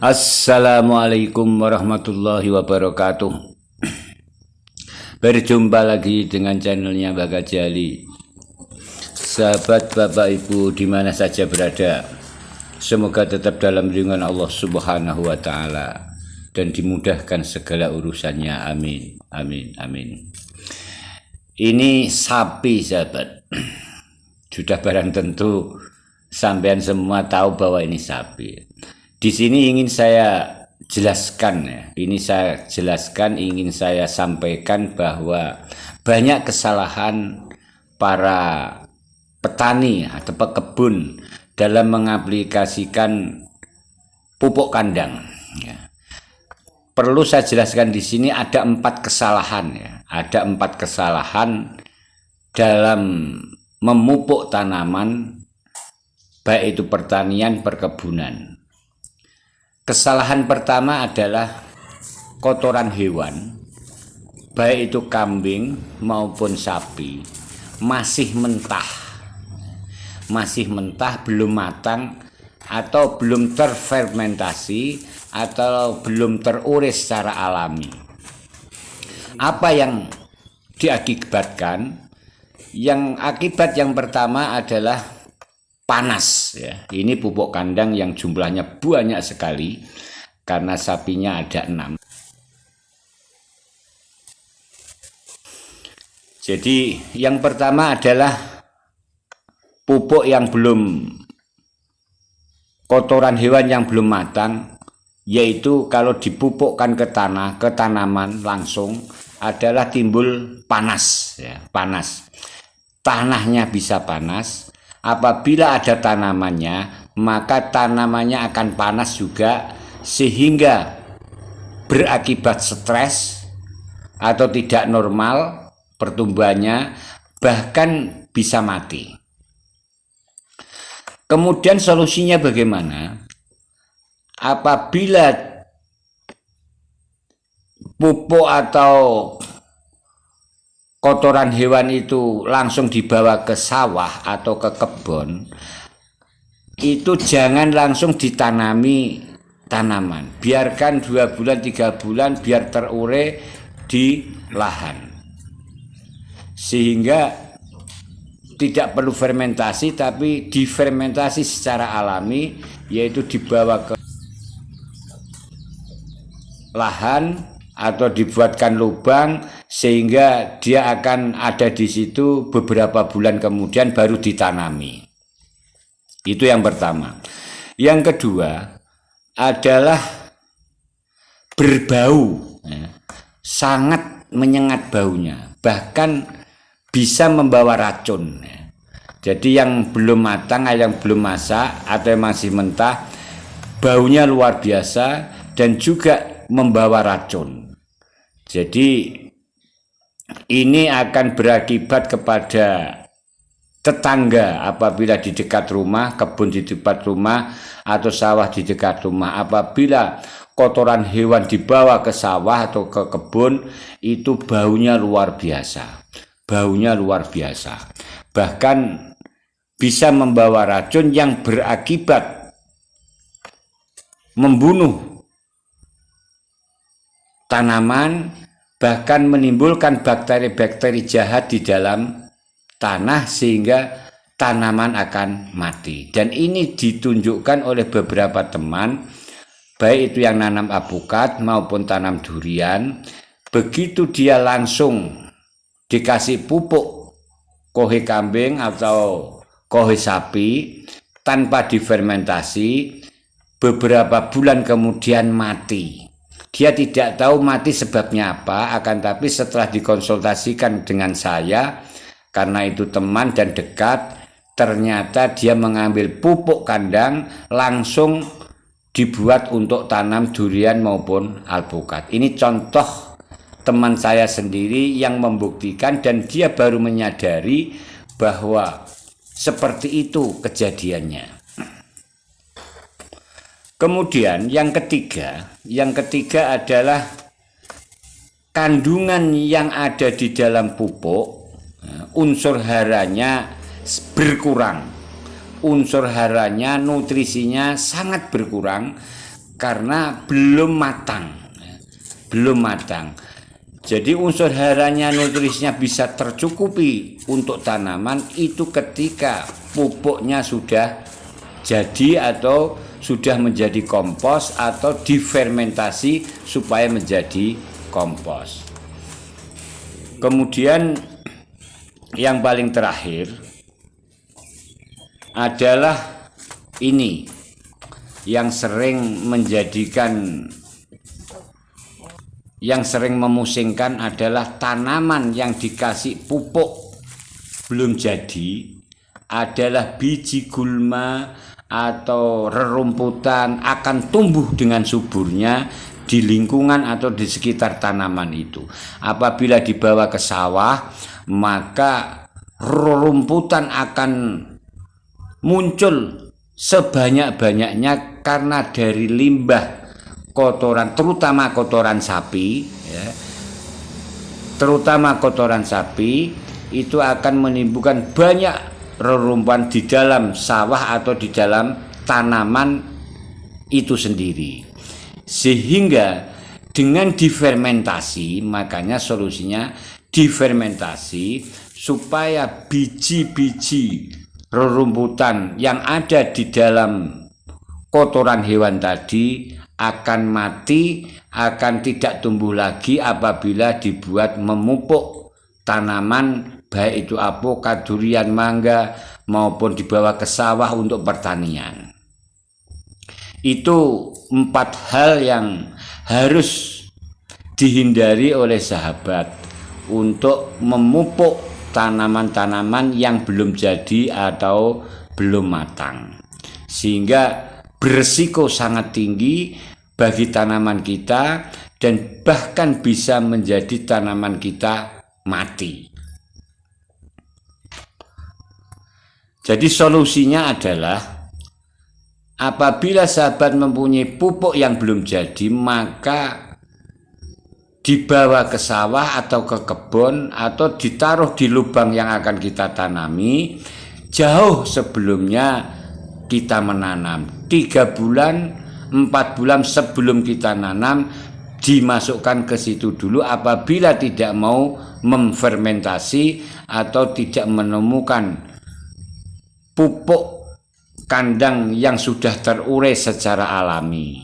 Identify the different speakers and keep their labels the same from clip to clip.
Speaker 1: Assalamualaikum warahmatullahi wabarakatuh. Berjumpa lagi dengan channelnya Baga Jali. Sahabat Bapak Ibu dimana saja berada, semoga tetap dalam lindungan Allah Subhanahu wa Ta'ala dan dimudahkan segala urusannya. Amin, amin, amin. Ini sapi, sahabat. Sudah barang tentu sampean semua tahu bahwa ini sapi. Di sini ingin saya jelaskan ya. Ini saya jelaskan, ingin saya sampaikan bahwa banyak kesalahan para petani atau pekebun dalam mengaplikasikan pupuk kandang. Ya. Perlu saya jelaskan di sini ada 4 kesalahan ya. Ada 4 kesalahan dalam memupuk tanaman, baik itu pertanian, perkebunan. Kesalahan pertama adalah kotoran hewan, baik itu kambing maupun sapi, masih mentah, belum matang atau belum terfermentasi atau belum terurai secara alami. Apa yang diakibatkan? Akibat yang pertama adalah panas ya. Ini pupuk kandang yang jumlahnya banyak sekali karena sapinya ada 6. Jadi yang pertama adalah pupuk yang belum, kotoran hewan yang belum matang, yaitu kalau dipupukkan ke tanah, ke tanaman langsung adalah timbul panas ya, panas. Tanahnya bisa panas. Apabila ada tanamannya, maka tanamannya akan panas juga sehingga berakibat stres atau tidak normal pertumbuhannya, bahkan bisa mati. Kemudian solusinya bagaimana? Apabila pupuk atau kotoran hewan itu langsung dibawa ke sawah atau ke kebun, itu jangan langsung ditanami tanaman. Biarkan 2 bulan 3 bulan biar terurai di lahan, sehingga tidak perlu fermentasi tapi difermentasi secara alami, yaitu dibawa ke lahan atau dibuatkan lubang sehingga dia akan ada di situ beberapa bulan kemudian baru ditanami. Itu yang pertama. Yang kedua adalah berbau, ya. Sangat menyengat baunya, bahkan bisa membawa racun. Ya. Jadi yang belum matang, yang belum masak atau yang masih mentah, baunya luar biasa dan juga membawa racun. Jadi ini akan berakibat kepada tetangga apabila di dekat rumah, kebun di dekat rumah atau sawah di dekat rumah. Apabila kotoran hewan dibawa ke sawah atau ke kebun, itu baunya luar biasa. Baunya luar biasa. Bahkan bisa membawa racun yang berakibat membunuh tanaman, bahkan menimbulkan bakteri-bakteri jahat di dalam tanah sehingga tanaman akan mati. Dan ini ditunjukkan oleh beberapa teman, baik itu yang nanam alpukat maupun tanam durian. Begitu dia langsung dikasih pupuk kohe kambing atau kohe sapi tanpa difermentasi, beberapa bulan kemudian mati. Dia tidak tahu mati sebabnya apa, akan tapi setelah dikonsultasikan dengan saya, karena itu teman dan dekat, ternyata dia mengambil pupuk kandang langsung dibuat untuk tanam durian maupun alpukat. Ini contoh teman saya sendiri yang membuktikan, dan dia baru menyadari bahwa seperti itu kejadiannya. Kemudian yang ketiga adalah kandungan yang ada di dalam pupuk, unsur haranya berkurang. Unsur haranya, nutrisinya sangat berkurang karena belum matang. Belum matang. Jadi unsur haranya, nutrisinya bisa tercukupi untuk tanaman itu ketika pupuknya sudah jadi atau sudah menjadi kompos atau difermentasi supaya menjadi kompos. Kemudian yang paling terakhir adalah ini yang sering memusingkan adalah tanaman yang dikasih pupuk belum jadi adalah biji gulma atau rerumputan akan tumbuh dengan suburnya di lingkungan atau di sekitar tanaman itu. Apabila dibawa ke sawah, maka rerumputan akan muncul sebanyak-banyaknya karena dari limbah kotoran, terutama kotoran sapi, ya, terutama kotoran sapi itu akan menimbulkan banyak rerumpuan di dalam sawah atau di dalam tanaman itu sendiri. Sehingga dengan difermentasi, makanya solusinya difermentasi supaya biji-biji rerumputan yang ada di dalam kotoran hewan tadi akan mati, akan tidak tumbuh lagi apabila dibuat memupuk tanaman, baik itu alpukat, durian, mangga, maupun dibawa ke sawah untuk pertanian. Itu 4 hal yang harus dihindari oleh sahabat untuk memupuk tanaman-tanaman yang belum jadi atau belum matang, sehingga berisiko sangat tinggi bagi tanaman kita dan bahkan bisa menjadi tanaman kita mati. Jadi solusinya adalah apabila sahabat mempunyai pupuk yang belum jadi, maka dibawa ke sawah atau ke kebun atau ditaruh di lubang yang akan kita tanami jauh sebelumnya kita menanam. 3 bulan, 4 bulan sebelum kita nanam dimasukkan ke situ dulu apabila tidak mau memfermentasi atau tidak menemukan pupuk kandang yang sudah terurai secara alami.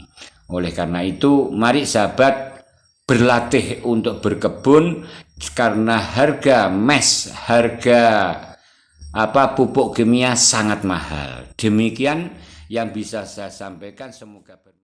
Speaker 1: Oleh karena itu, mari sahabat berlatih untuk berkebun karena harga pupuk kimia sangat mahal. Demikian yang bisa saya sampaikan, semoga bermanfaat.